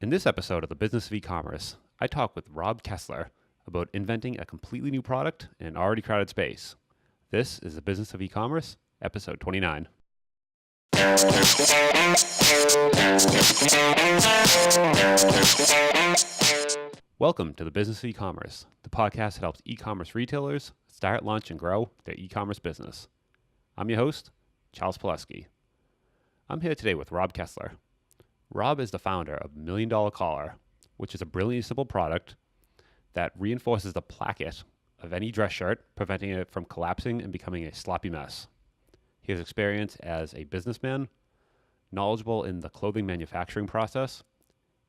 In this episode of the Business of E-commerce, I talk with Rob Kessler about inventing a completely new product in an already crowded space. This is the Business of E-commerce, episode 29. Welcome to the Business of E-commerce, the podcast that helps e-commerce retailers start, launch, and grow their e-commerce business. I'm your host, Charles Pileski. I'm here today with Rob Kessler. Rob is the founder of $1 Million Collar, which is a brilliantly simple product that reinforces the placket of any dress shirt, preventing it from collapsing and becoming a sloppy mess. He has experience as a businessman, knowledgeable in the clothing manufacturing process,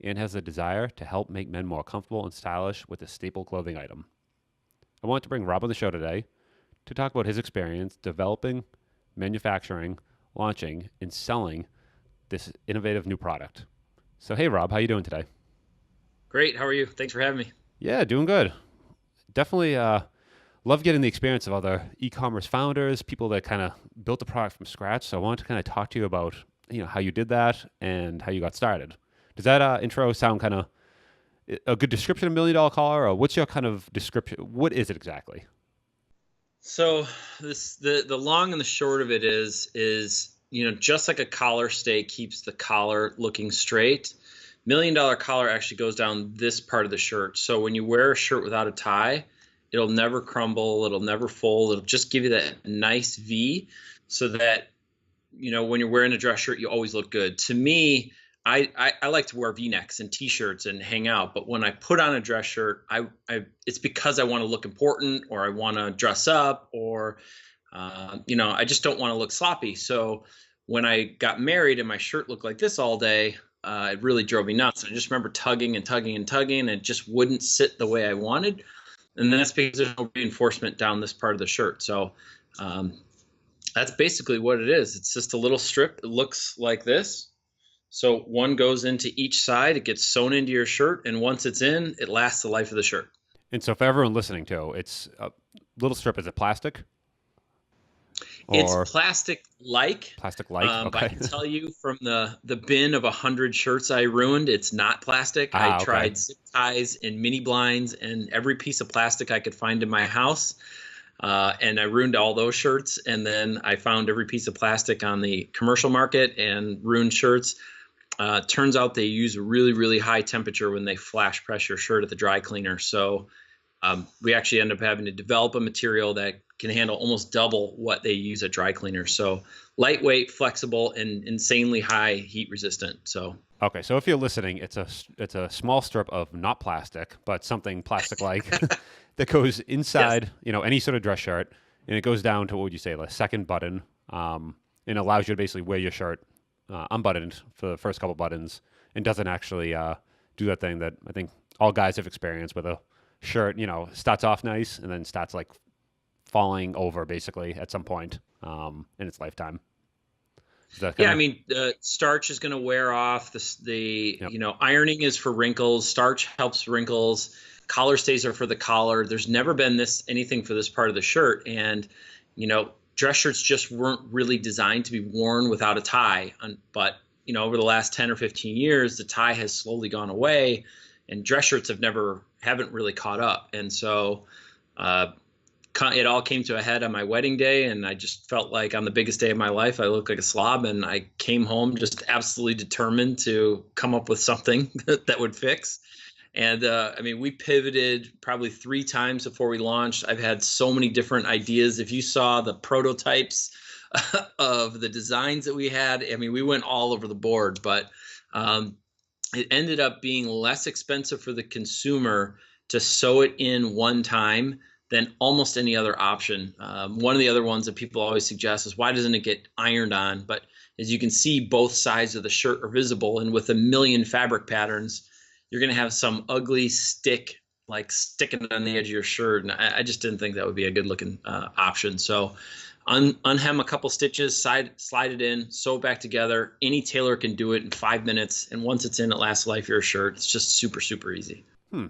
and has a desire to help make men more comfortable and stylish with a staple clothing item. I want to bring Rob on the show today to talk about his experience developing, manufacturing, launching, and selling this innovative new product. So, hey, Rob, how you doing today? Great. How are you? Thanks for having me. Yeah, doing good. Definitely love getting the experience of other e-commerce founders, people that kind of built the product from scratch. So I wanted to kind of talk to you about, how you did that and how you got started. Does that intro sound kind of a good description of $1 Million Collar, or what's your kind of description? What is it exactly? So the long and the short of it is just like a collar stay keeps the collar looking straight, $1 Million Collar actually goes down this part of the shirt. So when you wear a shirt without a tie, it'll never crumble, it'll never fold, it'll just give you that nice V so that when you're wearing a dress shirt, you always look good. To me, I like to wear V-necks and T-shirts and hang out, but when I put on a dress shirt, it's because I want to look important, or I want to dress up, or I just don't want to look sloppy. So when I got married and my shirt looked like this all day, it really drove me nuts. I just remember tugging and tugging and tugging, and it just wouldn't sit the way I wanted. And that's because there's no reinforcement down this part of the shirt. So that's basically what it is. It's just a little strip. It looks like this. So one goes into each side, it gets sewn into your shirt, and once it's in, it lasts the life of the shirt. And so for everyone listening to, it's a little strip. Is it plastic? It's plastic-like. Plastic-like, okay. But I can tell you from the bin of 100 shirts I ruined, it's not plastic. I tried zip ties and mini blinds and every piece of plastic I could find in my house. And I ruined all those shirts. And then I found every piece of plastic on the commercial market and ruined shirts. Turns out they use a really, really high temperature when they flash press your shirt at the dry cleaner. So we actually end up having to develop a material that can handle almost double what they use at dry cleaners. So lightweight, flexible, and insanely high heat resistant. So okay, so if you're listening, it's a small strip of not plastic, but something plastic-like that goes inside, yes. Any sort of dress shirt, and it goes down to, what would you say, the second button, and allows you to basically wear your shirt unbuttoned for the first couple buttons, and doesn't actually do that thing that I think all guys have experienced with a shirt, starts off nice and then starts like falling over basically at some point in its lifetime. Starch is going to wear off. Ironing is for wrinkles. Starch helps wrinkles. Collar stays are for the collar. There's never been anything for this part of the shirt. And, dress shirts just weren't really designed to be worn without a tie. But, over the last 10 or 15 years, the tie has slowly gone away, and dress shirts haven't really caught up. And so it all came to a head on my wedding day, and I just felt like on the biggest day of my life, I looked like a slob, and I came home just absolutely determined to come up with something that would fix. And we pivoted probably 3 times before we launched. I've had so many different ideas. If you saw the prototypes of the designs that we had, we went all over the board, but it ended up being less expensive for the consumer to sew it in one time than almost any other option. One of the other ones that people always suggest is, why doesn't it get ironed on? But as you can see, both sides of the shirt are visible. And with 1 million fabric patterns, you're going to have some ugly stick, like sticking on the edge of your shirt. And I just didn't think that would be a good looking option. So unhem a couple stitches, slide it in, sew it back together. Any tailor can do it in 5 minutes. And once it's in, it lasts the life of your shirt. It's just super, super easy.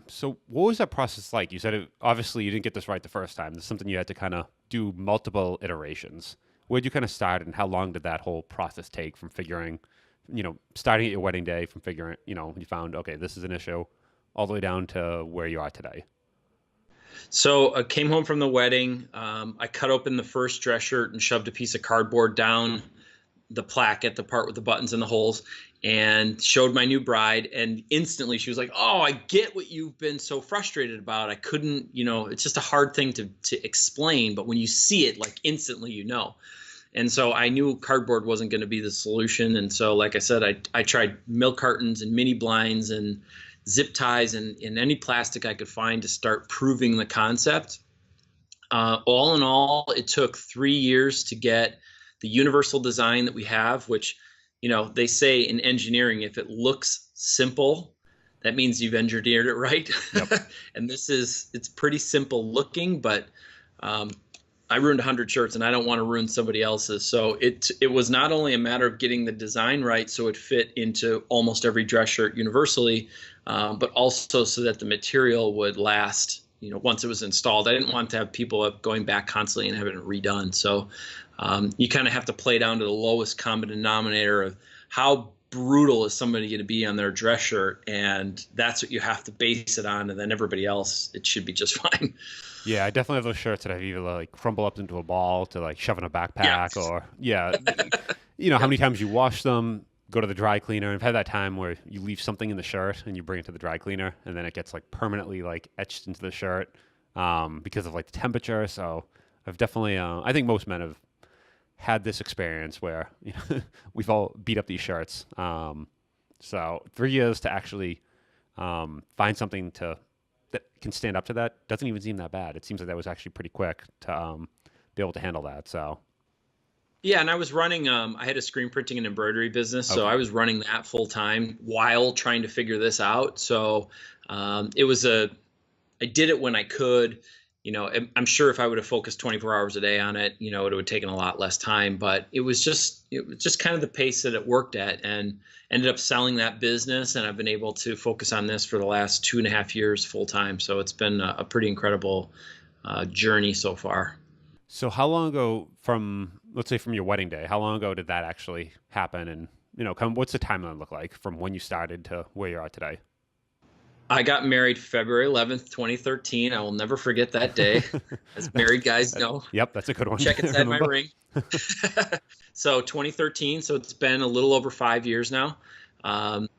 So what was that process like? You said obviously you didn't get this right the first time. This is something you had to kind of do multiple iterations. Where'd you kind of start, and how long did that whole process take from figuring starting at your wedding day from figuring, you found, okay, this is an issue, all the way down to where you are today? So I came home from the wedding. I cut open the first dress shirt and shoved a piece of cardboard down the placket, the part with the buttons and the holes, and showed my new bride. And instantly she was like, "Oh, I get what you've been so frustrated about. I couldn't, it's just a hard thing to explain. But when you see it, like instantly, And so I knew cardboard wasn't going to be the solution. And so, like I said, I tried milk cartons and mini blinds and zip ties and any plastic I could find to start proving the concept. All in all, it took 3 years to get the universal design that we have, which, they say in engineering, if it looks simple, that means you've engineered it right. Yep. And it's pretty simple looking, but I ruined 100 shirts and I don't want to ruin somebody else's. So it was not only a matter of getting the design right so it fit into almost every dress shirt universally, but also so that the material would last, once it was installed. I didn't want to have people going back constantly and having it redone. So you kind of have to play down to the lowest common denominator of how brutal is somebody going to be on their dress shirt, and that's what you have to base it on, and then everybody else, it should be just fine. Yeah, I definitely have those shirts that I've either like crumble up into a ball to like shove in a backpack, Yeah. or how many times you wash them, go to the dry cleaner. I've had that time where you leave something in the shirt and you bring it to the dry cleaner, and then it gets like permanently like etched into the shirt because of like the temperature. So I've definitely, I think most men have had this experience where we've all beat up these shirts. So 3 years to actually find something that can stand up to that doesn't even seem that bad. It seems like that was actually pretty quick to be able to handle that. So Yeah, and I was running, I had a screen printing and embroidery business, so okay, I was running that full time while trying to figure this out. So I did it when I could. I'm sure if I would have focused 24 hours a day on it, it would have taken a lot less time. But it was just kind of the pace that it worked at, and ended up selling that business. And I've been able to focus on this for the last 2.5 years full time. So it's been a pretty incredible journey so far. so how long ago from, let's say, from your wedding day, how long ago did that actually happen? And what's the timeline look like from when you started to where you are today? I got married February 11th, 2013. I will never forget that day. As married guys know, Yep, that's a good one. check to inside my remember. ring. So 2013. So it's been a little over 5 years now.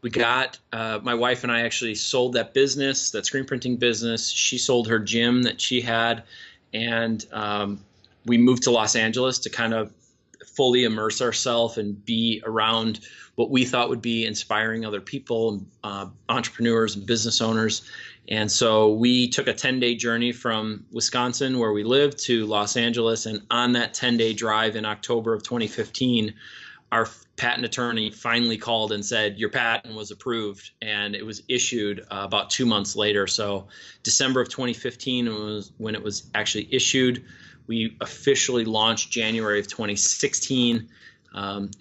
We got my wife and I actually sold that business, that screen printing business. She sold her gym that she had, and we moved to Los Angeles to kind of fully immerse ourselves and be around what we thought would be inspiring other people, entrepreneurs and business owners. And so we took a 10-day journey from Wisconsin, where we live, to Los Angeles. And on that 10-day drive in October of 2015, our patent attorney finally called and said, "Your patent was approved," and it was issued about 2 months later. So December of 2015 was when it was actually issued. We officially launched January of 2016.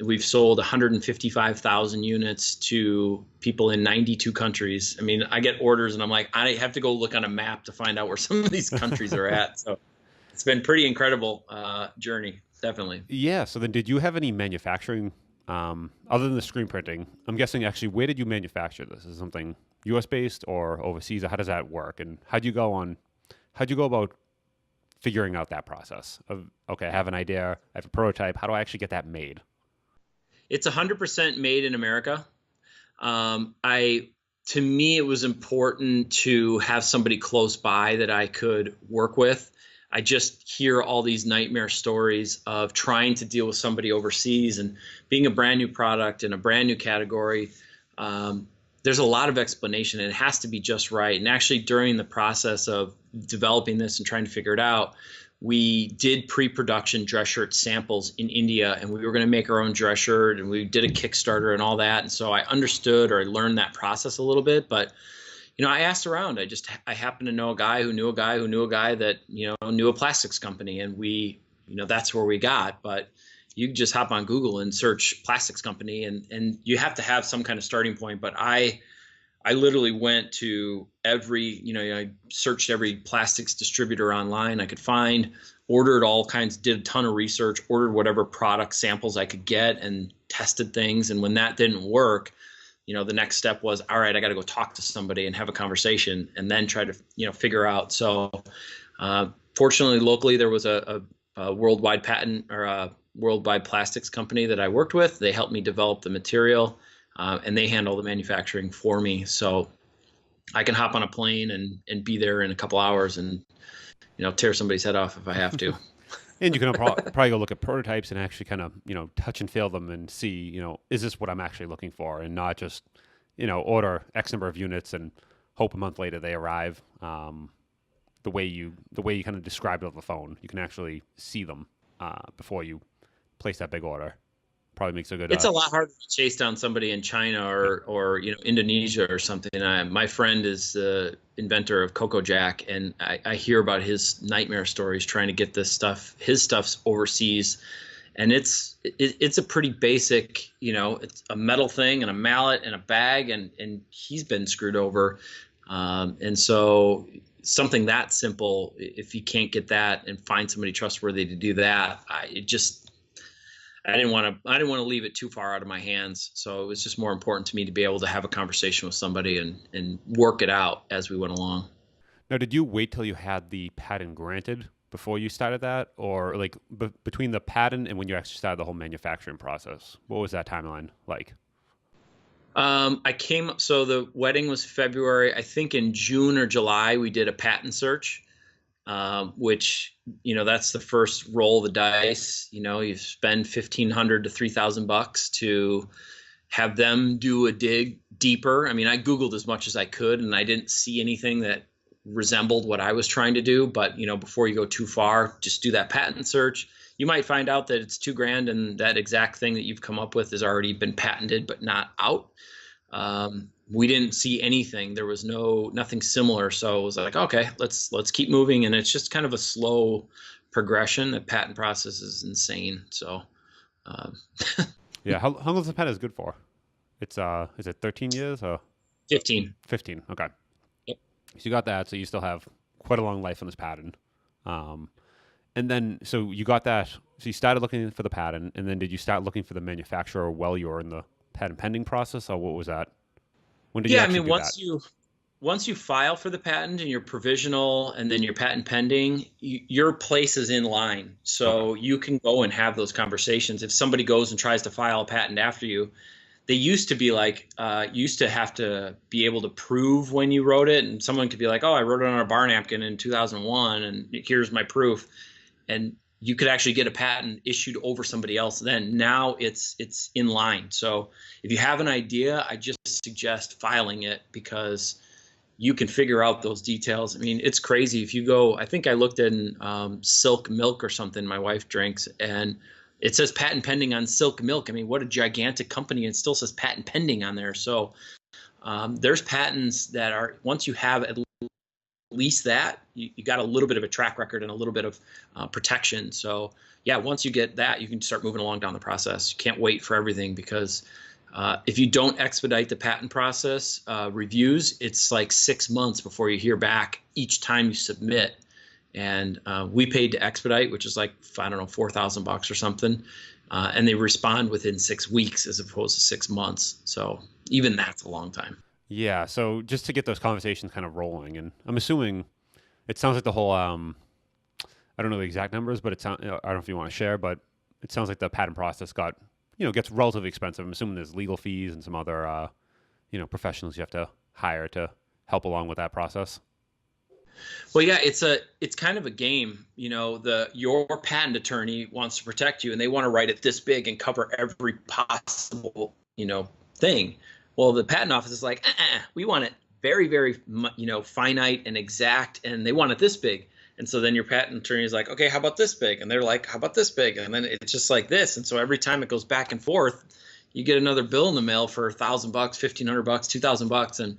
We've sold 155,000 units to people in 92 countries. I mean, I get orders and I'm like, I have to go look on a map to find out where some of these countries are at. So it's been pretty incredible journey, definitely. Yeah. So then, did you have any manufacturing other than the screen printing? I'm guessing actually, where did you manufacture this? Is it something U.S. based or overseas? Or how does that work? And how'd you go about figuring out that process of, okay, I have an idea, I have a prototype. How do I actually get that made? It's 100% made in America. To me, it was important to have somebody close by that I could work with. I just hear all these nightmare stories of trying to deal with somebody overseas, and being a brand new product in a brand new category. There's a lot of explanation, and it has to be just right. And actually, during the process of developing this and trying to figure it out, we did pre-production dress shirt samples in India, and we were going to make our own dress shirt, and we did a Kickstarter and all that. And so I understood, or I learned that process a little bit. But I asked around. I happened to know a guy who knew a guy who knew a guy that knew a plastics company, and that's where we got. But you can just hop on Google and search plastics company, and you have to have some kind of starting point. But I literally went to I searched every plastics distributor online I could find. ordered all kinds, did a ton of research, ordered whatever product samples I could get, and tested things. And when that didn't work, the next step was, all right, I got to go talk to somebody and have a conversation, and then try to, figure out. So, fortunately, locally, there was a worldwide patent, or a worldwide plastics company that I worked with. They helped me develop the material, and they handle the manufacturing for me. So I can hop on a plane and be there in a couple hours and, tear somebody's head off if I have to. And you can probably go look at prototypes and actually kind of, touch and feel them and see, is this what I'm actually looking for, and not just, order X number of units and hope a month later they arrive. The way you kind of described it on the phone, you can actually see them before you place that big order. Probably makes a good. It's a lot harder to chase down somebody in China or Indonesia or something. My friend is the inventor of Cocoa Jack, and I hear about his nightmare stories trying to get his stuff's overseas, and it's a pretty basic, it's a metal thing and a mallet and a bag, and he's been screwed over, and so something that simple, if you can't get that and find somebody trustworthy to do that, I didn't want to leave it too far out of my hands. So it was just more important to me to be able to have a conversation with somebody and work it out as we went along. Now, did you wait till you had the patent granted before you started that, or like between the patent and when you actually started the whole manufacturing process? What was that timeline like? So the wedding was February. I think in June or July, we did a patent search. Which, that's the first roll of the dice. You spend $1,500 to $3,000 to have them do a dig deeper. I mean, I Googled as much as I could, and I didn't see anything that resembled what I was trying to do. But, before you go too far, just do that patent search. You might find out that it's $2,000 and that exact thing that you've come up with has already been patented, but not out. We didn't see anything. There was nothing similar. So it was like, okay, let's keep moving. And it's just kind of a slow progression. The patent process is insane. So, yeah. How long is the patent good for? It's, is it 13 years or 15? 15. Okay. Yep. So you got that. So you still have quite a long life on this patent. And then, so you got that. So you started looking for the patent, and then did you start looking for the manufacturer while you were in the patent pending process, or what was that? When did you actually do that? Once you file for the patent and you're provisional and then your patent pending, your place is in line. So you can go and have those conversations. If somebody goes and tries to file a patent after you, they used to be like, used to have to be able to prove when you wrote it. And someone could be like, oh, I wrote it on a bar napkin in 2001 and here's my proof. And you could actually get a patent issued over somebody else. Then now it's in line. So if you have an idea, I just suggest filing it, because you can figure out those details. I mean, it's crazy. If you go, I think I looked in Silk milk or something my wife drinks, and it says patent pending on Silk milk. I mean, what a gigantic company. It still says patent pending on there. So there's patents that are, once you have at least that, you got a little bit of a track record and a little bit of protection. So yeah, once you get that, you can start moving along down the process. You can't wait for everything, because if you don't expedite the patent process reviews, it's like 6 months before you hear back each time you submit. And we paid to expedite, which is like, I don't know, $4,000 or something. And they respond within 6 weeks as opposed to 6 months. So even that's a long time. Yeah. So just to get those conversations kind of rolling, and I'm assuming it sounds like the whole, I don't know the exact numbers, but I don't know if you want to share, but it sounds like the patent process gets relatively expensive. I'm assuming there's legal fees and some other, professionals you have to hire to help along with that process. Well, yeah, it's kind of a game. Your patent attorney wants to protect you, and they want to write it this big and cover every possible, thing. Well, the patent office is like, we want it very, very, finite and exact, and they want it this big. And so then your patent attorney is like, okay, how about this big? And they're like, how about this big? And then it's just like this. And so every time it goes back and forth, you get another bill in the mail for $1,000, $1,500, $2,000. And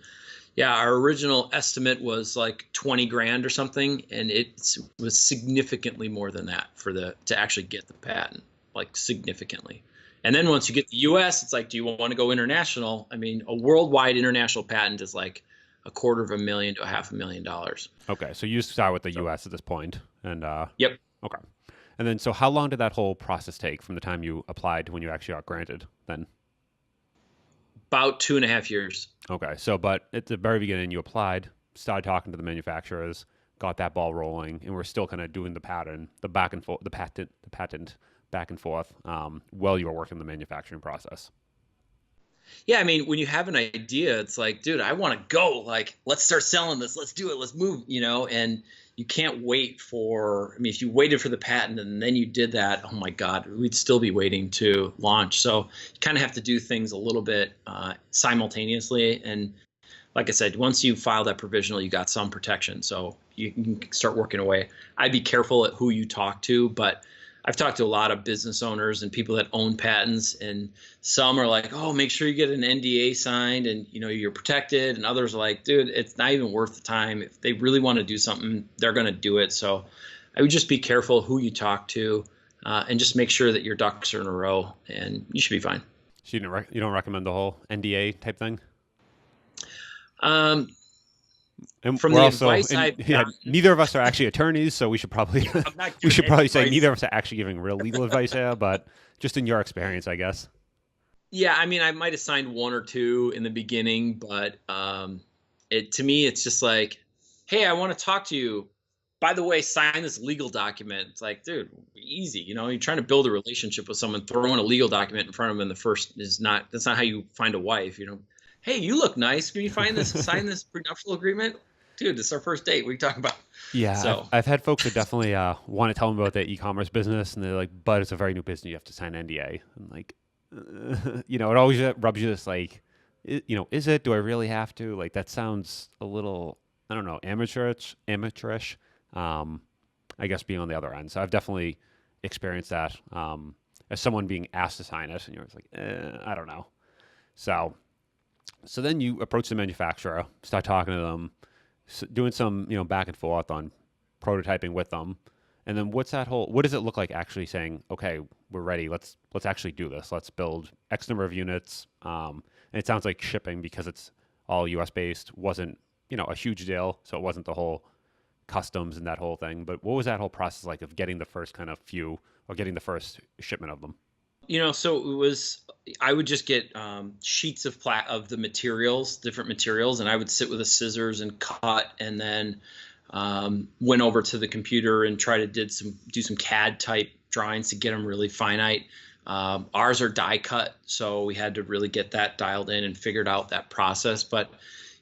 yeah, our original estimate was like 20 grand or something. And it was significantly more than that to actually get the patent, like significantly. And then once you get the US, it's like, do you want to go international? I mean, a worldwide international patent is like $250,000 to $500,000. Okay, so you start with the US at this point, and yep. Okay. And then, so how long did that whole process take from the time you applied to when you actually got granted then? About 2.5 years. Okay. So, but at the very beginning, you applied, started talking to the manufacturers, got that ball rolling, and we're still kind of doing the pattern, the back and forth, the patent back and forth, while you were working the manufacturing process. Yeah, I mean, when you have an idea, it's like, dude, I want to go. Like, let's start selling this. Let's do it. Let's move, and you can't wait for, I mean, if you waited for the patent and then you did that, oh my God, we'd still be waiting to launch. So you kind of have to do things a little bit simultaneously. And like I said, once you file that provisional, you got some protection. So you can start working away. I'd be careful at who you talk to, but I've talked to a lot of business owners and people that own patents, and some are like, "Oh, make sure you get an NDA signed and you're protected." And others are like, "Dude, it's not even worth the time. If they really want to do something, they're going to do it." So I would just be careful who you talk to, and just make sure that your ducks are in a row, and you should be fine. So you don't recommend the whole NDA type thing? Um, And from we're the also, advice I've yeah, gotten, neither of us are actually attorneys, so we should probably I'm not we giving should any probably say advice. neither of us are actually giving real legal advice here, but just in your experience, I guess. Yeah, I mean, I might have signed one or two in the beginning, but it to me, it's just like, hey, I want to talk to you. By the way, sign this legal document. It's like, dude, easy. You're trying to build a relationship with someone. Throwing a legal document in front of them in the first is not. That's not how you find a wife. Hey, you look nice. Can you sign this prenuptial agreement, dude? This is our first date. What are you talking about? Yeah, I've So I've had folks that definitely want to tell them about their e-commerce business, and they're like, "But it's a very new business. You have to sign an NDA." And like, it always rubs you this like, is it? Do I really have to? Like, that sounds a little, I don't know, amateurish. Um, I guess being on the other end. So I've definitely experienced that as someone being asked to sign it, and you're just like, I don't know. So then you approach the manufacturer, start talking to them, doing some back and forth on prototyping with them, and then what does it look like actually saying, okay, we're ready, let's actually do this, let's build X number of units. And it sounds like shipping, because it's all US based, wasn't a huge deal, so it wasn't the whole customs and that whole thing. But what was that whole process like of getting the first kind of few, or getting the first shipment of them? so it was. I would just get sheets of the materials, different materials, and I would sit with the scissors and cut, and then went over to the computer and try to do some CAD type drawings to get them really finite. Ours are die cut, so we had to really get that dialed in and figured out that process. But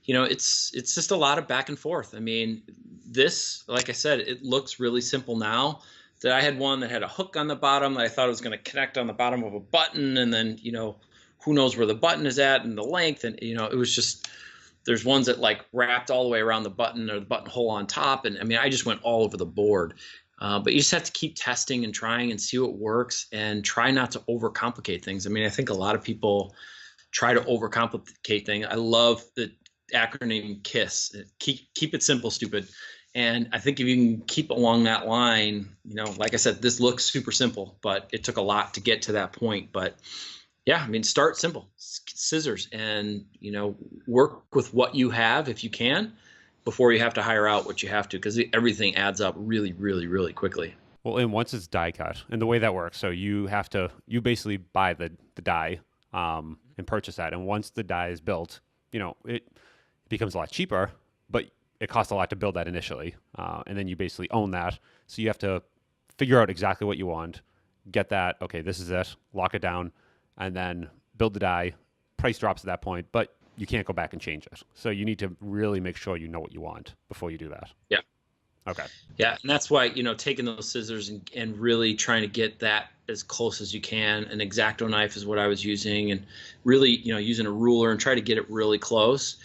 it's just a lot of back and forth. I mean, this, like I said, it looks really simple now. That I had one that had a hook on the bottom that I thought it was going to connect on the bottom of a button, and then who knows where the button is at and the length, and it was just, there's ones that like wrapped all the way around the button or the button hole on top, and I mean, I just went all over the board. But you just have to keep testing and trying and see what works, and try not to overcomplicate things. I mean, I think a lot of people try to overcomplicate things. I love the acronym KISS. Keep it simple, stupid. And I think if you can keep along that line, like I said, this looks super simple, but it took a lot to get to that point. But yeah, I mean, start simple, scissors, and work with what you have if you can, before you have to hire out what you have to, because everything adds up really, really, really quickly. Well, and once it's die cut, and the way that works, so you basically buy the die, and purchase that. And once the die is built, it becomes a lot cheaper, but it costs a lot to build that initially. And then you basically own that. So you have to figure out exactly what you want, get that, okay, this is it, lock it down, and then build the die. Price drops at that point, but you can't go back and change it. So you need to really make sure you know what you want before you do that. Yeah. Okay. Yeah, and that's why taking those scissors and really trying to get that as close as you can. An X-Acto knife is what I was using, and really using a ruler and try to get it really close.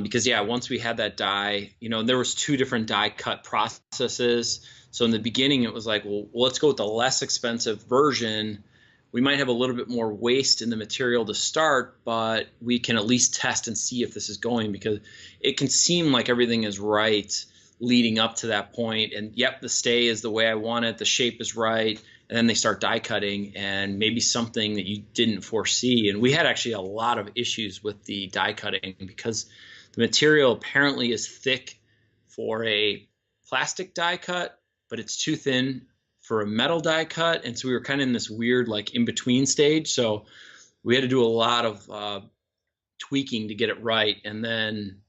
Because yeah, once we had that die, there was two different die cut processes. So in the beginning, it was like, well, let's go with the less expensive version. We might have a little bit more waste in the material to start, but we can at least test and see if this is going, because it can seem like everything is right leading up to that point. And yep, the stay is the way I want it, the shape is right. And then they start die cutting, and maybe something that you didn't foresee. And we had actually a lot of issues with the die cutting, because the material apparently is thick for a plastic die cut, but it's too thin for a metal die cut. And so we were kind of in this weird, like in between stage. So we had to do a lot of tweaking to get it right. And then,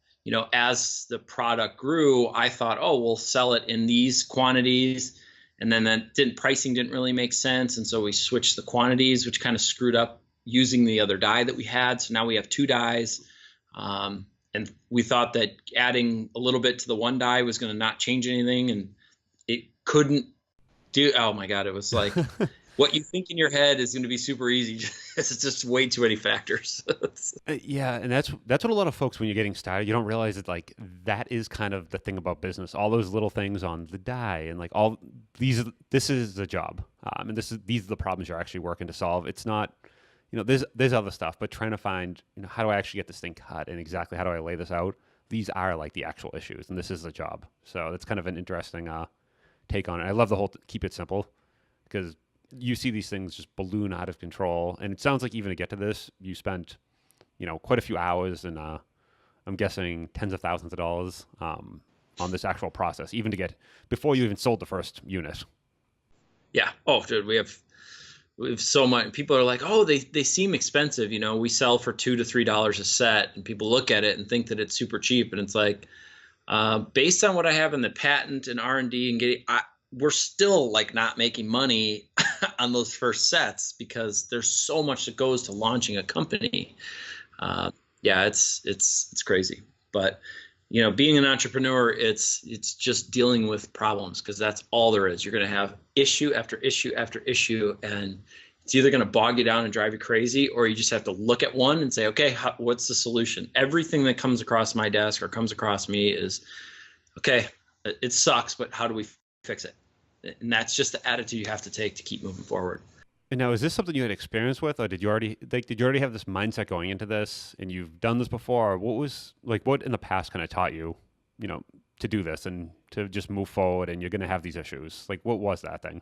as the product grew, I thought, oh, we'll sell it in these quantities. And then pricing didn't really make sense. And so we switched the quantities, which kind of screwed up using the other die that we had. So now we have 2 dies. And we thought that adding a little bit to the one die was going to not change anything. And it couldn't do. Oh my God. It was like what you think in your head is going to be super easy. It's just way too many factors. Yeah. And that's what a lot of folks, when you're getting started, you don't realize that like that is kind of the thing about business. All those little things on the die and like all these, this is the job. And these are the problems you're actually working to solve. It's not, there's other stuff, but trying to find, how do I actually get this thing cut and exactly how do I lay this out? These are like the actual issues, and this is the job. So that's kind of an interesting take on it. I love the whole keep it simple, because you see these things just balloon out of control. And it sounds like even to get to this, you spent, quite a few hours and I'm guessing tens of thousands of dollars on this actual process, even to get before you even sold the first unit. Yeah. Oh, dude, we have so much. People are like, oh, they seem expensive. We sell for $2 to $3 a set, and people look at it and think that it's super cheap. And it's like, based on what I have in the patent and R&D and getting, we're still like not making money on those first sets because there's so much that goes to launching a company. Yeah, it's crazy. But being an entrepreneur, it's just dealing with problems, because that's all there is. You're going to have issue after issue after issue, and it's either going to bog you down and drive you crazy, or you just have to look at one and say, okay, what's the solution? Everything that comes across my desk or comes across me is, okay, it sucks, but how do we fix it? And that's just the attitude you have to take to keep moving forward. And now, is this something you had experience with, or did you already have this mindset going into this, and you've done this before? Or what in the past kind of taught you, to do this and to just move forward, and you're going to have these issues? Like, what was that thing?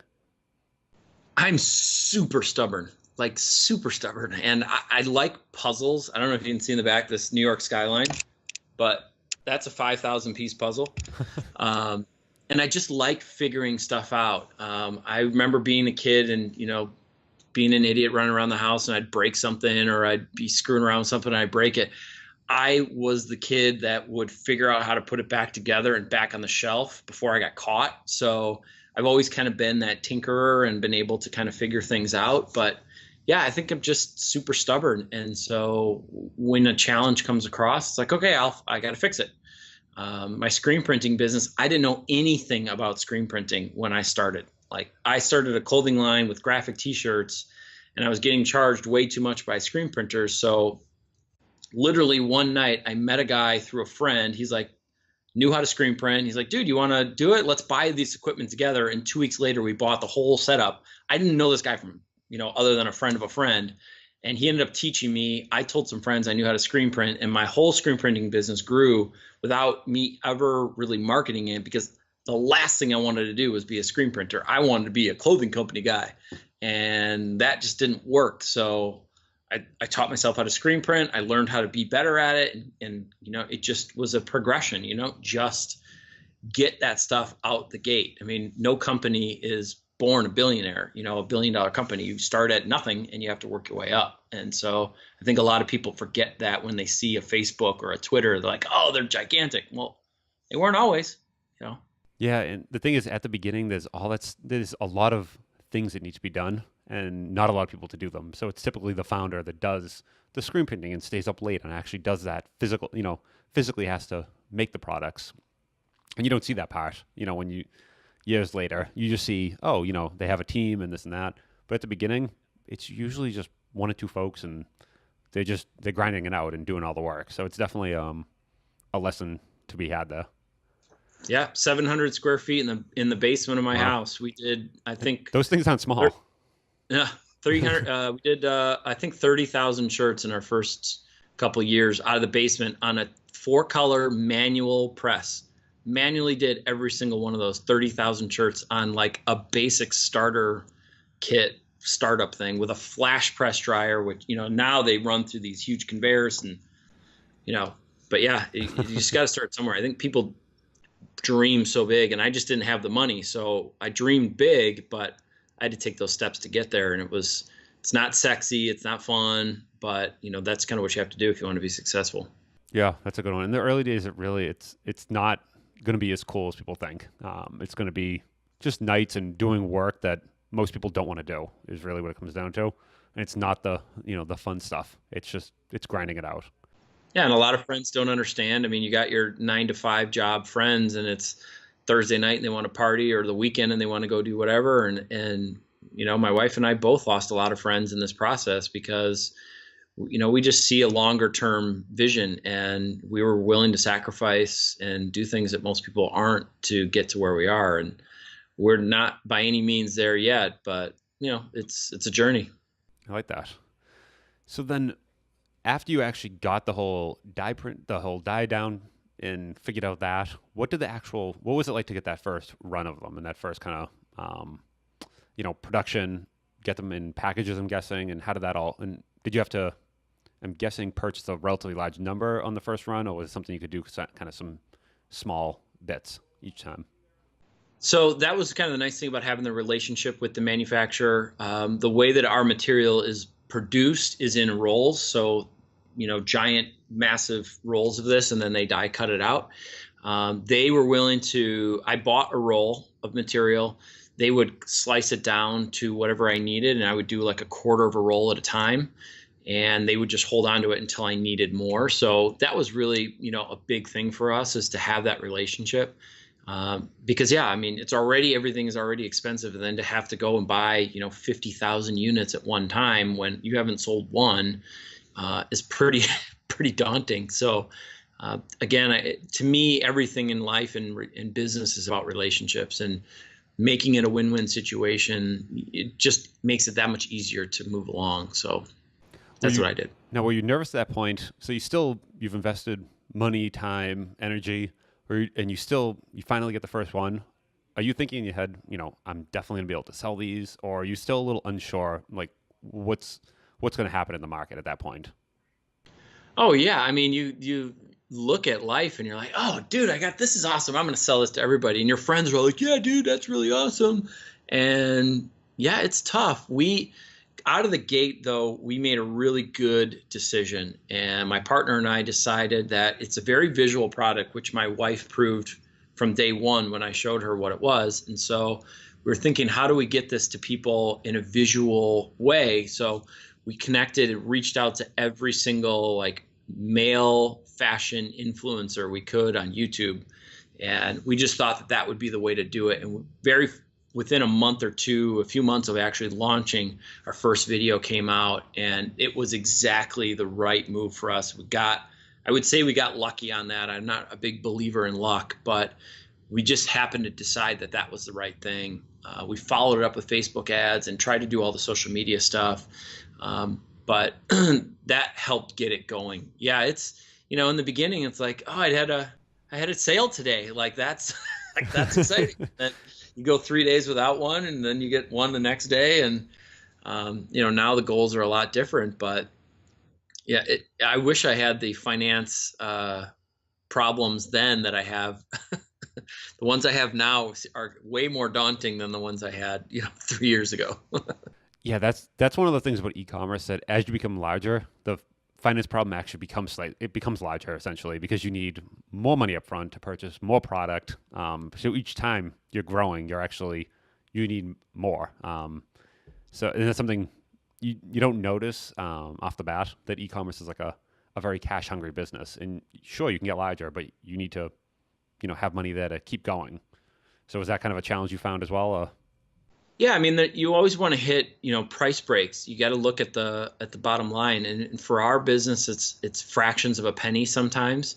I'm super stubborn, and I like puzzles. I don't know if you can see in the back this New York skyline, but that's a 5,000 piece puzzle. And I just like figuring stuff out. I remember being a kid and, being an idiot running around the house, and I'd break something, or I'd be screwing around with something and I'd break it. I was the kid that would figure out how to put it back together and back on the shelf before I got caught. So I've always kind of been that tinkerer and been able to kind of figure things out. But yeah, I think I'm just super stubborn. And so when a challenge comes across, it's like, okay, I got to fix it. My screen printing business, I didn't know anything about screen printing when I started. Like, I started a clothing line with graphic t-shirts, and I was getting charged way too much by screen printers. So literally one night I met a guy through a friend. He's like, knew how to screen print. He's like, dude, you want to do it? Let's buy this equipment together. And 2 weeks later, we bought the whole setup. I didn't know this guy from, other than a friend of a friend. And he ended up teaching me. I told some friends I knew how to screen print, and my whole screen printing business grew without me ever really marketing it, because the last thing I wanted to do was be a screen printer. I wanted to be a clothing company guy, and that just didn't work. So I taught myself how to screen print. I learned how to be better at it. And it just was a progression, just get that stuff out the gate. I mean, no company is born a billionaire, a $1 billion company. You start at nothing and you have to work your way up. And so I think a lot of people forget that when they see a Facebook or a Twitter, they're like, oh, they're gigantic. Well, they weren't always, Yeah. And the thing is, at the beginning, there's a lot of things that need to be done, and not a lot of people to do them. So it's typically the founder that does the screen printing and stays up late and actually does that physically has to make the products. And you don't see that part, when you, years later, you just see, oh, they have a team and this and that. But at the beginning, it's usually just 1 or 2 folks, and they're grinding it out and doing all the work. So it's definitely a lesson to be had there. Yeah, 700 square feet in the basement of my house. We did, I think, those things aren't small. Yeah, 300. We did, I think, 30,000 shirts in our first couple of years out of the basement on a 4-color manual press. Manually did every single one of those 30,000 shirts on like a basic starter kit startup thing with a flash press dryer, which now they run through these huge conveyors, and but yeah, you just got to start somewhere. I think people dream so big, and I just didn't have the money. So I dreamed big, but I had to take those steps to get there. And it's not sexy, it's not fun, but that's kind of what you have to do if you want to be successful. Yeah, that's a good one. In the early days, it's not going to be as cool as people think. It's going to be just nights and doing work that most people don't want to do is really what it comes down to. And it's not the fun stuff. It's grinding it out. Yeah, and a lot of friends don't understand. I mean, you got your 9 to 5 job friends, and it's Thursday night and they want to party, or the weekend and they want to go do whatever. And my wife and I both lost a lot of friends in this process because we just see a longer term vision, and we were willing to sacrifice and do things that most people aren't to get to where we are. And we're not by any means there yet, but it's a journey. I like that. So then, after you actually got the whole die down and figured out that, what was it like to get that first run of them and that first kind of, production, get them in packages, I'm guessing, and how did that all, and did you have to, I'm guessing, purchase a relatively large number on the first run, or was it something you could do kind of some small bits each time? So that was kind of the nice thing about having the relationship with the manufacturer. The way that our material is produced is in rolls. So, giant, massive rolls of this, and then they die cut it out. They were willing to, I bought a roll of material. They would slice it down to whatever I needed, and I would do like a quarter of a roll at a time. And they would just hold on to it until I needed more. So that was really, a big thing for us, is to have that relationship. Because everything is already expensive, and then to have to go and buy 50,000 units at one time when you haven't sold one is pretty daunting. So again, to me, everything in life and in business is about relationships, and making it a win-win situation. It just makes it that much easier to move along. So that's what I did. Now, were you nervous at that point? So you've invested money, time, energy, and you finally get the first one. Are you thinking in your head, I'm definitely going to be able to sell these, or are you still a little unsure, like what's going to happen in the market at that point? Oh yeah, I mean, you look at life and you're like, oh dude, this is awesome. I'm going to sell this to everybody, and your friends are like, yeah, dude, that's really awesome. And yeah, it's tough. Out of the gate, though, we made a really good decision. And my partner and I decided that it's a very visual product, which my wife proved from day one when I showed her what it was. And so we were thinking, how do we get this to people in a visual way? So we connected and reached out to every single male fashion influencer we could on YouTube. And we just thought that would be the way to do it. And within a few months of actually launching, our first video came out, and it was exactly the right move for us. I would say we got lucky on that. I'm not a big believer in luck, but we just happened to decide that that was the right thing. We followed it up with Facebook ads and tried to do all the social media stuff. But that helped get it going. Yeah, it's, in the beginning, it's like, oh, I had a sale today. That's exciting. You go 3 days without one, and then you get one the next day. And, now the goals are a lot different, but yeah, I wish I had the finance problems then that I have. The ones I have now are way more daunting than the ones I had, 3 years ago. Yeah, that's one of the things about e-commerce, that as you become larger, the finance problem actually becomes larger, essentially, because you need more money up front to purchase more product. So each time you're growing, you need more. So and that's something you don't notice off the bat, that e-commerce is like a very cash hungry business. And sure, you can get larger, but you need to have money there to keep going. So is that kind of a challenge you found as well? Yeah, I mean, you always want to hit, price breaks. You got to look at the bottom line, and for our business, it's fractions of a penny sometimes.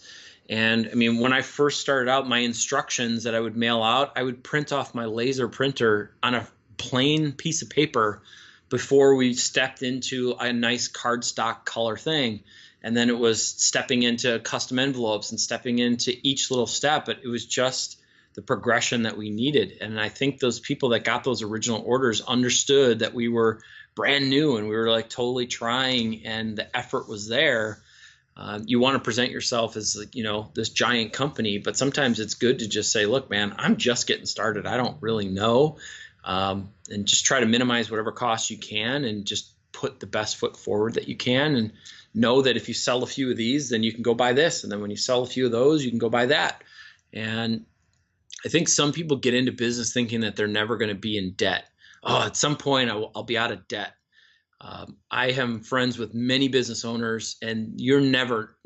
And I mean, when I first started out, my instructions that I would mail out, I would print off my laser printer on a plain piece of paper before we stepped into a nice cardstock color thing. And then it was stepping into custom envelopes and stepping into each little step. But it was just the progression that we needed. And I think those people that got those original orders understood that we were brand new and we were totally trying, and the effort was there. You want to present yourself as, this giant company, but sometimes it's good to just say, look, man, I'm just getting started. I don't really know. And just try to minimize whatever costs you can and just put the best foot forward that you can, and know that if you sell a few of these, then you can go buy this. And then when you sell a few of those, you can go buy that. And I think some people get into business thinking that they're never going to be in debt. Oh, at some point I'll be out of debt. I am friends with many business owners, and you're never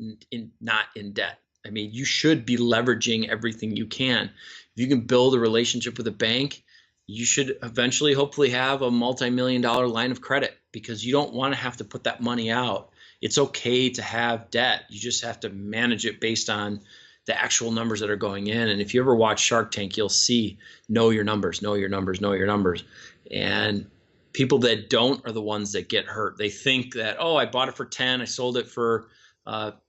not in debt. I mean, you should be leveraging everything you can. If you can build a relationship with a bank, you should eventually, hopefully, have a multi-million-dollar line of credit, because you don't want to have to put that money out. It's okay to have debt. You just have to manage it based on the actual numbers that are going in. And if you ever watch Shark Tank, you'll see, know your numbers, know your numbers, know your numbers. And people that don't are the ones that get hurt. They think that, oh, I bought it for 10, I sold it for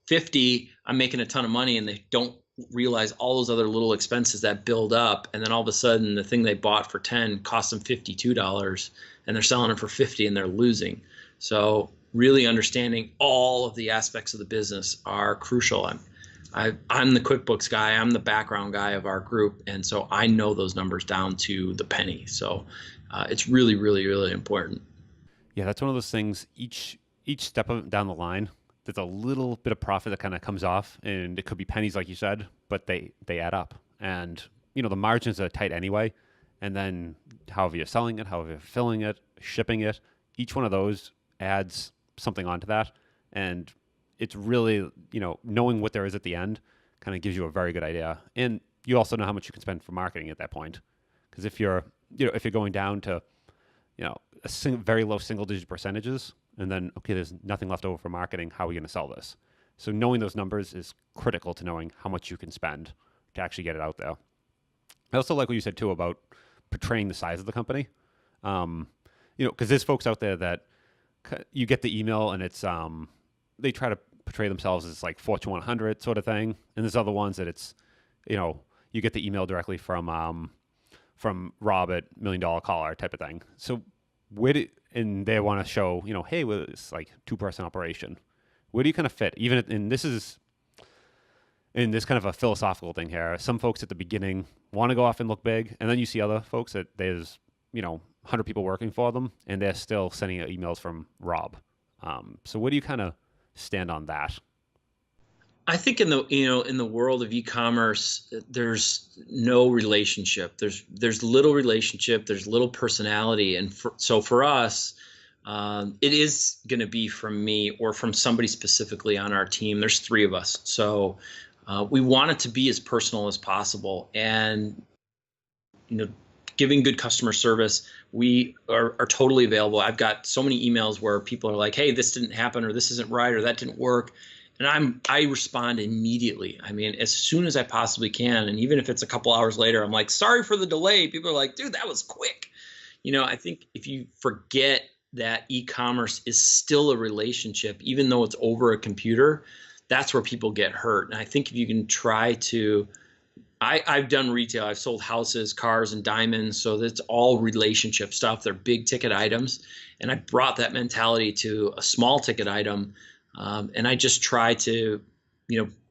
50, I'm making a ton of money, and they don't realize all those other little expenses that build up. And then all of a sudden, the thing they bought for 10 costs them $52, and they're selling it for 50, and they're losing. So really understanding all of the aspects of the business are crucial. I'm the QuickBooks guy. I'm the background guy of our group, and so I know those numbers down to the penny. So it's really, really, really important. Yeah, that's one of those things. Each step down the line, there's a little bit of profit that kind of comes off, and it could be pennies, like you said, but they add up. And the margins are tight anyway. And then however you're selling it, however you're filling it, shipping it, each one of those adds something onto that. And it's really, knowing what there is at the end kind of gives you a very good idea. And you also know how much you can spend for marketing at that point. Because if you're going down to, very low single digit percentages, and then, okay, there's nothing left over for marketing, how are we going to sell this? So knowing those numbers is critical to knowing how much you can spend to actually get it out there. I also like what you said too about portraying the size of the company. Because there's folks out there that you get the email and it's, they try to portray themselves as like Fortune 100 sort of thing. And there's other ones that it's, you get the email directly from Rob at $1 Million Caller type of thing. So and they want to show, hey, well, it's like 2-person operation. Where do you kind of fit? Even and this is in this kind of a philosophical thing here. Some folks at the beginning want to go off and look big, and then you see other folks that there's 100 people working for them, and they're still sending out emails from Rob. So where do you kind of stand on that? I think in the world of e-commerce, there's no relationship. There's little relationship. There's little personality, and so for us, it is going to be from me or from somebody specifically on our team. There's 3 of us, so we want it to be as personal as possible, and giving good customer service. We are totally available. I've got so many emails where people are like, "Hey, this didn't happen," or "This isn't right," or "That didn't work." And I respond immediately. I mean, as soon as I possibly can. And even if it's a couple hours later, I'm like, "Sorry for the delay." People are like, "Dude, that was quick." I think if you forget that e-commerce is still a relationship, even though it's over a computer, that's where people get hurt. And I think if you can try to, I've done retail. I've sold houses, cars, and diamonds. So that's all relationship stuff. They're big ticket items. And I brought that mentality to a small ticket item. And I just try to,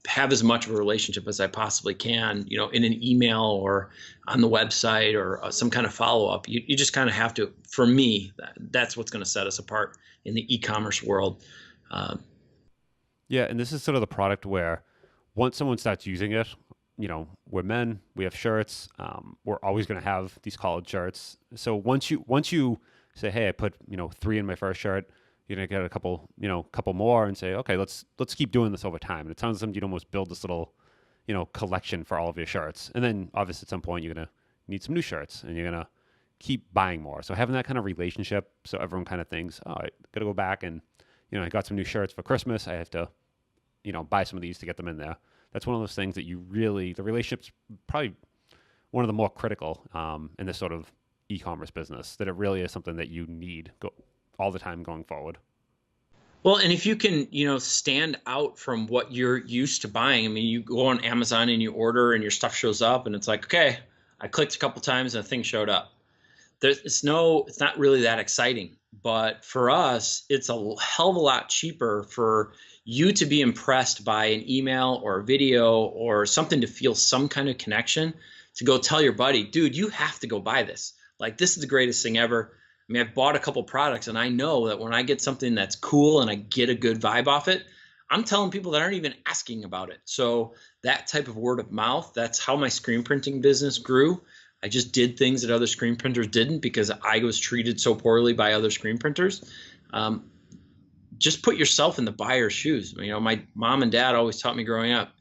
have as much of a relationship as I possibly can, in an email or on the website or some kind of follow-up. You just kind of have to, for me, that's what's going to set us apart in the e-commerce world. Yeah, and this is sort of the product where once someone starts using it, we're men, we have shirts, we're always going to have these collared shirts. So once you say, hey, I put 3 in my first shirt, you're gonna get a couple more, and say, okay, let's keep doing this over time. And it sounds like you'd almost build this little, collection for all of your shirts. And then obviously at some point you're gonna need some new shirts, and you're gonna keep buying more. So having that kind of relationship, so everyone kind of thinks, oh, I gotta go back and I got some new shirts for Christmas. I have to buy some of these to get them in there. That's one of those things that the relationship's probably one of the more critical in this sort of e-commerce business. That it really is something that you need all the time going forward. Well, and if you can, stand out from what you're used to buying. I mean, you go on Amazon and you order and your stuff shows up and it's like, okay, I clicked a couple times and a thing showed up. It's not really that exciting. But for us, it's a hell of a lot cheaper for you to be impressed by an email or a video or something to feel some kind of connection, to go tell your buddy, dude, you have to go buy this. Like, this is the greatest thing ever. I mean, I've bought a couple products, and I know that when I get something that's cool and I get a good vibe off it, I'm telling people that aren't even asking about it. So that type of word of mouth, that's how my screen printing business grew. I just did things that other screen printers didn't because I was treated so poorly by other screen printers. Just put yourself in the buyer's shoes. You know, my mom and dad always taught me growing up,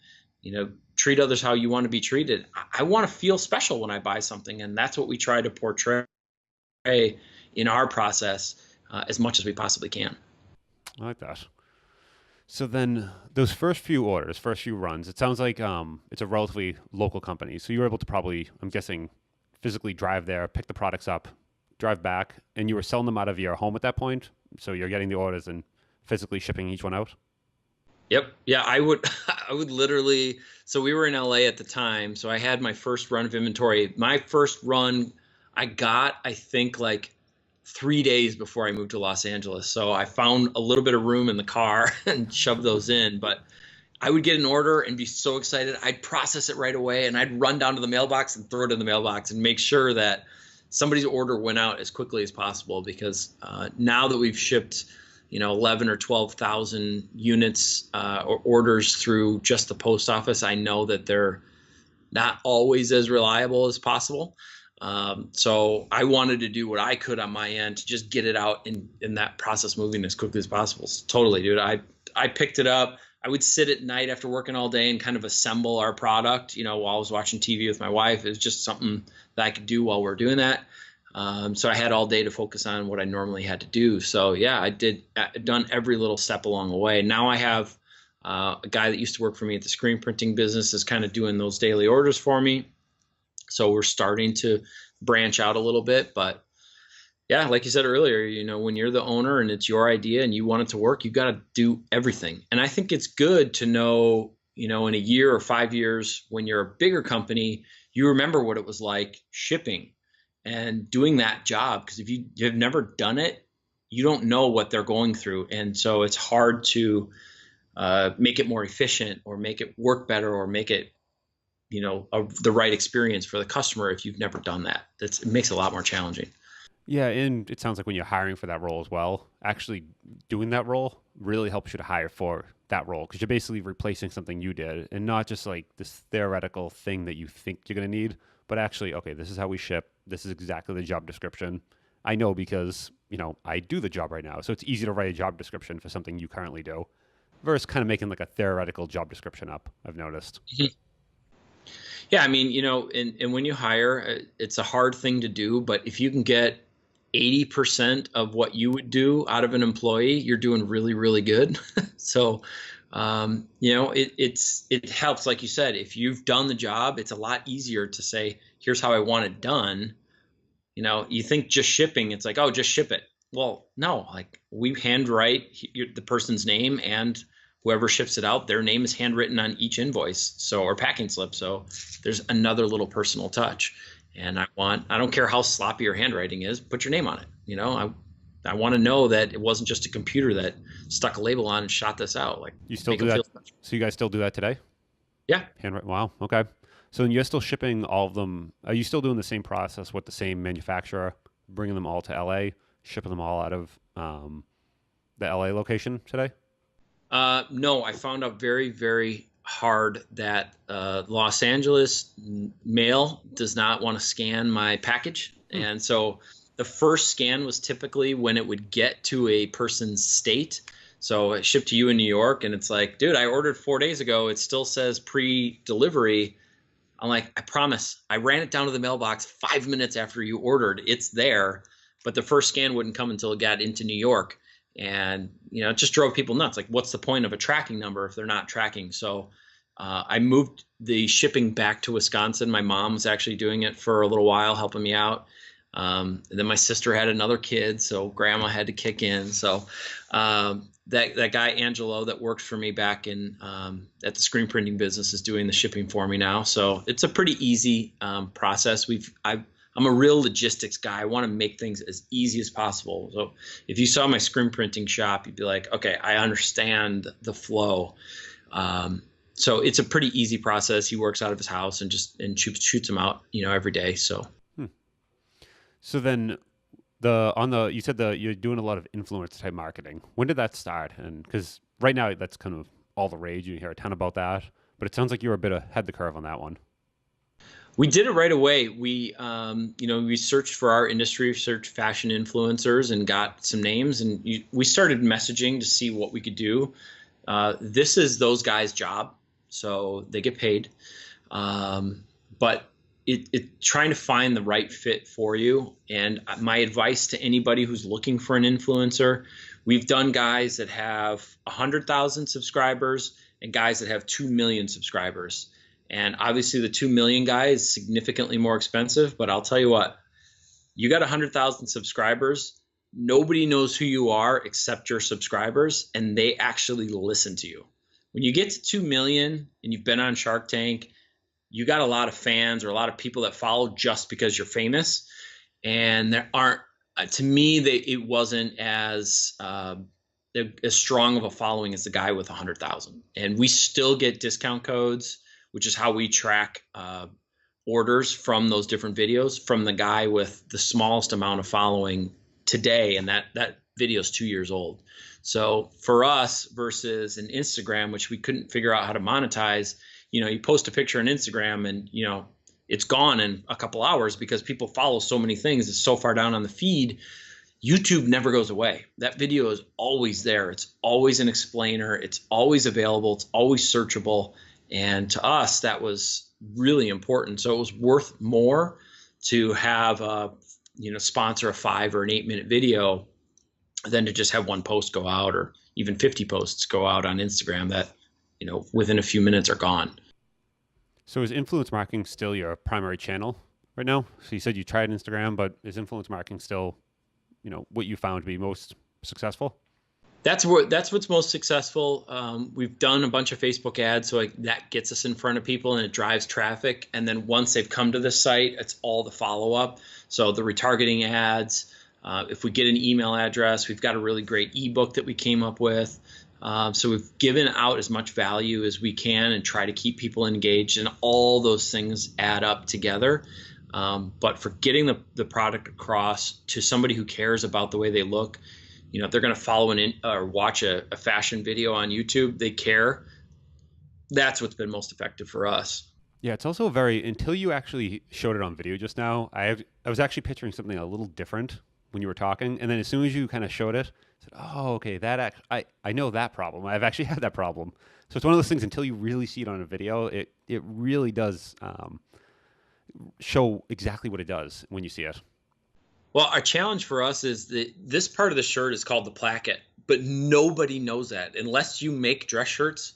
you know, treat others how you want to be treated. I want to feel special when I buy something, and that's what we try to portray in our process as much as we possibly can. I like that. So then those first few orders, first few runs, it sounds like it's a relatively local company. So you were able to probably, I'm guessing, physically drive there, pick the products up, drive back, and you were selling them out of your home at that point. So you're getting the orders and physically shipping each one out. Yep. Yeah, I would I would literally, so we were in LA at the time, so I had my first run of inventory. My first run I got, I think, like 3 days before I moved to Los Angeles. So I found a little bit of room in the car and shoved those in. But I would get an order and be so excited. I'd process it right away, and I'd run down to the mailbox and throw it in the mailbox and make sure that somebody's order went out as quickly as possible. Because now that we've shipped, 11 or 12,000 units or orders through just the post office, I know that they're not always as reliable as possible. So I wanted to do what I could on my end to just get it out in that process moving as quickly as possible. Totally, dude. I picked it up. I would sit at night after working all day and kind of assemble our product, while I was watching TV with my wife. It was just something that I could do while we're doing that. So I had all day to focus on what I normally had to do. So yeah, I'd done every little step along the way. Now I have a guy that used to work for me at the screen printing business is kind of doing those daily orders for me. So we're starting to branch out a little bit, but yeah, like you said earlier, when you're the owner and it's your idea and you want it to work, you got to do everything. And I think it's good to know, in a year or 5 years, when you're a bigger company, you remember what it was like shipping and doing that job. Because if you've never done it, you don't know what they're going through. And so it's hard to make it more efficient or make it work better or make it the right experience for the customer if you've never done that. It makes it a lot more challenging. Yeah, and it sounds like when you're hiring for that role as well, actually doing that role really helps you to hire for that role because you're basically replacing something you did and not just like this theoretical thing that you think you're going to need, but actually, okay, this is how we ship. This is exactly the job description. I know because, I do the job right now. So it's easy to write a job description for something you currently do versus kind of making like a theoretical job description up, I've noticed. Mm-hmm. Yeah, I mean, and when you hire, it's a hard thing to do, but if you can get 80% of what you would do out of an employee, you're doing really, really good. So, it helps. Like you said, if you've done the job, it's a lot easier to say, here's how I want it done. You think just shipping, it's like, oh, just ship it. Well, no, like we handwrite the person's name and whoever ships it out, their name is handwritten on each invoice, or packing slip. So there's another little personal touch. And I don't care how sloppy your handwriting is, put your name on it. I want to know that it wasn't just a computer that stuck a label on and shot this out. Like, you still do that? So you guys still do that today? Yeah. Handwrite. Wow. Okay. So then you're still shipping all of them. Are you still doing the same process with the same manufacturer, bringing them all to LA, shipping them all out of the LA location today? No, I found out very, very hard that Los Angeles mail does not want to scan my package. And so the first scan was typically when it would get to a person's state. So it shipped to you in New York, and it's like, dude, I ordered 4 days ago. It still says pre-delivery. I'm like, I promise. I ran it down to the mailbox 5 minutes after you ordered. It's there. But the first scan wouldn't come until it got into New York. And, it just drove people nuts. Like, what's the point of a tracking number if they're not tracking? So I moved the shipping back to Wisconsin. My mom was actually doing it for a little while, helping me out. And then my sister had another kid, so grandma had to kick in. So that guy, Angelo, that worked for me back in at the screen printing business is doing the shipping for me now. So it's a pretty easy process. I'm a real logistics guy. I want to make things as easy as possible. So if you saw my screen printing shop, you'd be like, okay, I understand the flow. So it's a pretty easy process. He works out of his house and shoots them out, every day. So. So then you said you're doing a lot of influence type marketing. When did that start? And because right now that's kind of all the rage. You hear a ton about that, but it sounds like you were a bit ahead the curve on that one. We did it right away. We searched for our industry, searched fashion influencers, and got some names. And we started messaging to see what we could do. This is those guys' job, so they get paid. But trying to find the right fit for you. And my advice to anybody who's looking for an influencer, we've done guys that have 100,000 subscribers and guys that have 2 million subscribers. And obviously the 2 million guy is significantly more expensive, but I'll tell you what, you got 100,000 subscribers. Nobody knows who you are except your subscribers, and they actually listen to you. When you get to 2 million and you've been on Shark Tank, you got a lot of fans or a lot of people that follow just because you're famous. And there aren't, to me, it wasn't as strong of a following as the guy with 100,000. And we still get discount codes, which is how we track orders from those different videos from the guy with the smallest amount of following today. And that video is 2 years old. So for us versus an Instagram, which we couldn't figure out how to monetize, you post a picture on Instagram and, it's gone in a couple hours because people follow so many things. It's so far down on the feed. YouTube never goes away. That video is always there. It's always an explainer. It's always available. It's always searchable. And to us, that was really important. So it was worth more to have sponsor a 5 or an 8-minute video than to just have one post go out or even 50 posts go out on Instagram that, within a few minutes are gone. So is influence marketing still your primary channel right now? So you said you tried Instagram, but is influence marketing still, what you found to be most successful? That's what's most successful. We've done a bunch of Facebook ads, so that gets us in front of people and it drives traffic. And then once they've come to the site, it's all the follow-up. So the retargeting ads, if we get an email address, we've got a really great ebook that we came up with. So we've given out as much value as we can and try to keep people engaged, and all those things add up together. But for getting the product across to somebody who cares about the way they look, if they're going to follow or watch a fashion video on YouTube, they care. That's what's been most effective for us. Yeah, it's also until you actually showed it on video just now, I was actually picturing something a little different when you were talking. And then as soon as you kind of showed it, I said, oh, okay, I know that problem. I've actually had that problem. So it's one of those things, until you really see it on a video, it really does show exactly what it does when you see it. Well, our challenge for us is that this part of the shirt is called the placket, but nobody knows that. Unless you make dress shirts,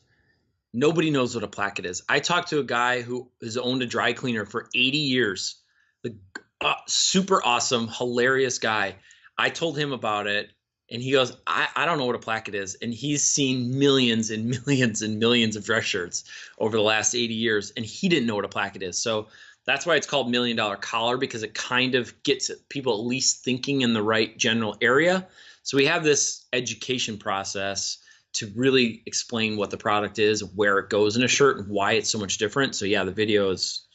nobody knows what a placket is. I talked to a guy who has owned a dry cleaner for 80 years. Super awesome, hilarious guy. I told him about it, and he goes, I don't know what a placket is. And he's seen millions and millions and millions of dress shirts over the last 80 years, and he didn't know what a placket is. So that's why it's called $1 Million Collar, because it kind of gets people at least thinking in the right general area. So we have this education process to really explain what the product is, where it goes in a shirt, and why it's so much different. So yeah, the video is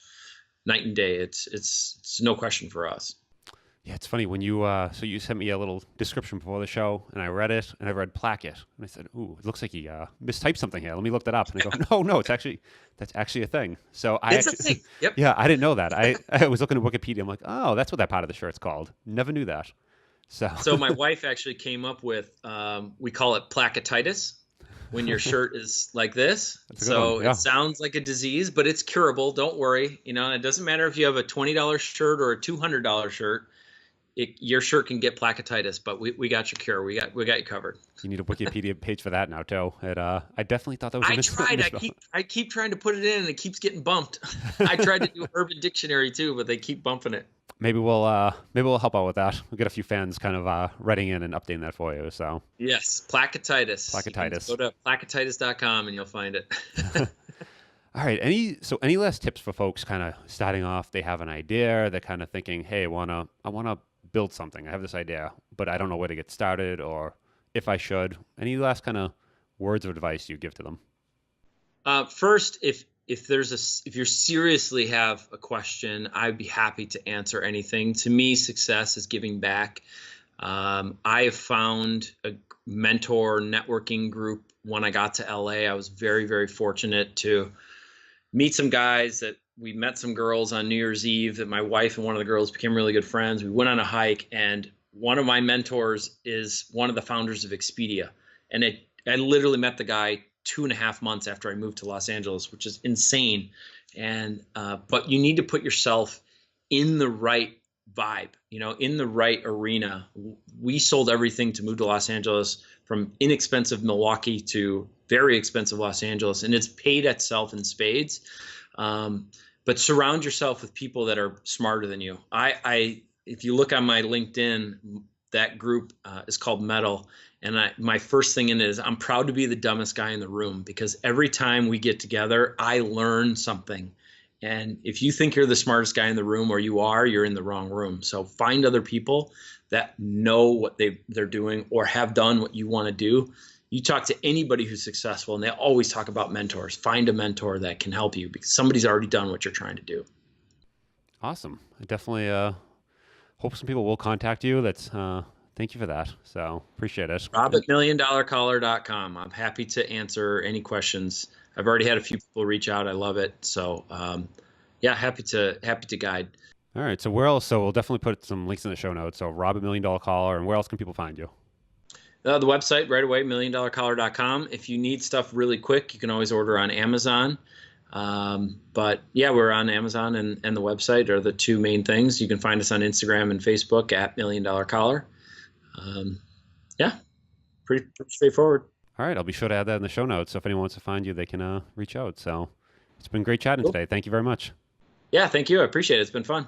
night and day. It's no question for us. Yeah, it's funny when you so you sent me a little description before the show, and I read it, and I read placket, and I said, "Ooh, it looks like he mistyped something here. Let me look that up." And I go, "No, that's actually a thing." So it's a thing. Yep. Yeah, I didn't know that. I was looking at Wikipedia. I'm like, "Oh, that's what that part of the shirt's called." Never knew that. So my wife actually came up with we call it placketitis. When your shirt is like this. So yeah. It sounds like a disease, but it's curable. Don't worry. It doesn't matter if you have a $20 shirt or a $200 shirt. Your shirt can get placketitis, but we got your cure. We got you covered. You need a Wikipedia page for that now, too. I definitely thought that was. I tried. I keep trying to put it in, and it keeps getting bumped. I tried to do Urban Dictionary too, but they keep bumping it. Maybe we'll help out with that. We'll get a few fans kind of writing in and updating that for you. So yes, placketitis. Placketitis. Go to placketitis.com and you'll find it. All right. Any last tips for folks kind of starting off? They have an idea. They're kind of thinking, hey, I wanna build something. I have this idea, but I don't know where to get started or if I should. Any last kind of words of advice you give to them? First, if you seriously have a question, I'd be happy to answer anything. To me, success is giving back. I have found a mentor networking group when I got to LA. I was very, very fortunate to meet some guys that we met some girls on New Year's Eve that my wife and one of the girls became really good friends. We went on a hike, and one of my mentors is one of the founders of Expedia. And I literally met the guy 2.5 months after I moved to Los Angeles, which is insane. And but you need to put yourself in the right vibe, in the right arena. We sold everything to move to Los Angeles, from inexpensive Milwaukee to very expensive Los Angeles, and it's paid itself in spades. But surround yourself with people that are smarter than you. If you look on my LinkedIn, that group is called Metal. And my first thing in it is I'm proud to be the dumbest guy in the room, because every time we get together, I learn something. And if you think you're the smartest guy in the room, or you're in the wrong room. So find other people that know what they're doing or have done what you want to do. You talk to anybody who's successful, and they always talk about mentors. Find a mentor that can help you, because somebody's already done what you're trying to do. Awesome. I definitely hope some people will contact you. Thank you for that. So appreciate it. Rob at milliondollarcaller.com. I'm happy to answer any questions. I've already had a few people reach out. I love it. So yeah, happy to guide. All right. So where else? So we'll definitely put some links in the show notes. So Rob at $1 Million Caller, and where else can people find you? The website right away, milliondollarcaller.com. If you need stuff really quick, you can always order on Amazon. But yeah, we're on Amazon and the website are the two main things. You can find us on Instagram and Facebook at $1 Million Caller. Yeah, pretty straightforward. All right. I'll be sure to add that in the show notes. So if anyone wants to find you, they can reach out. So it's been great chatting today. Thank you very much. Yeah, thank you. I appreciate it. It's been fun.